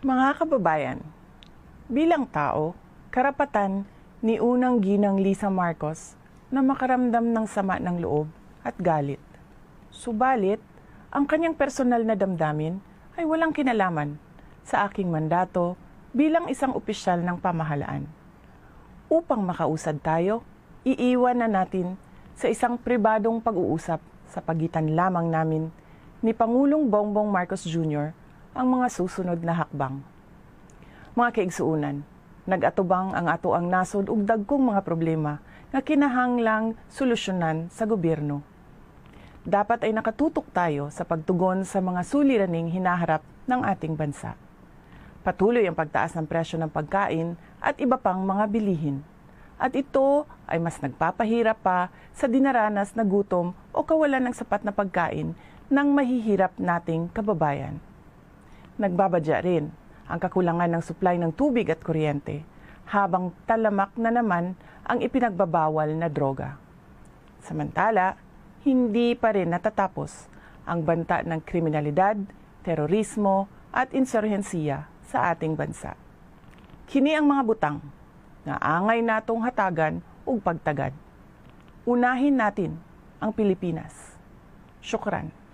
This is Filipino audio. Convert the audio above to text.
Mga kababayan, bilang tao, karapatan ni unang ginang Lisa Marcos na makaramdam ng sama ng loob at galit. Subalit, ang kanyang personal na damdamin ay walang kinalaman sa aking mandato bilang isang opisyal ng pamahalaan. Upang makausad tayo, iiwan na natin sa isang pribadong pag-uusap sa pagitan lamang namin ni Pangulong Bongbong Marcos Jr. ang mga susunod na hakbang. Mga kaigsuunan, nag-atubang ang ato ang nasod ug dagkong mga problema nga kinahanglang solusyonan sa gobyerno. Dapat ay nakatutok tayo sa pagtugon sa mga suliraning hinaharap ng ating bansa. Patuloy ang pagtaas ng presyo ng pagkain at iba pang mga bilihin. At ito ay mas nagpapahirap pa sa dinaranas na gutom o kawalan ng sapat na pagkain ng mahihirap nating kababayan. Nagbabadya rin ang kakulangan ng supply ng tubig at kuryente, habang talamak na naman ang ipinagbabawal na droga. Samantala, hindi pa rin natatapos ang banta ng kriminalidad, terorismo at insurhensiya sa ating bansa. Kini ang mga butang na angay natong hatagan ug pagtagad. Unahin natin ang Pilipinas. Syukran.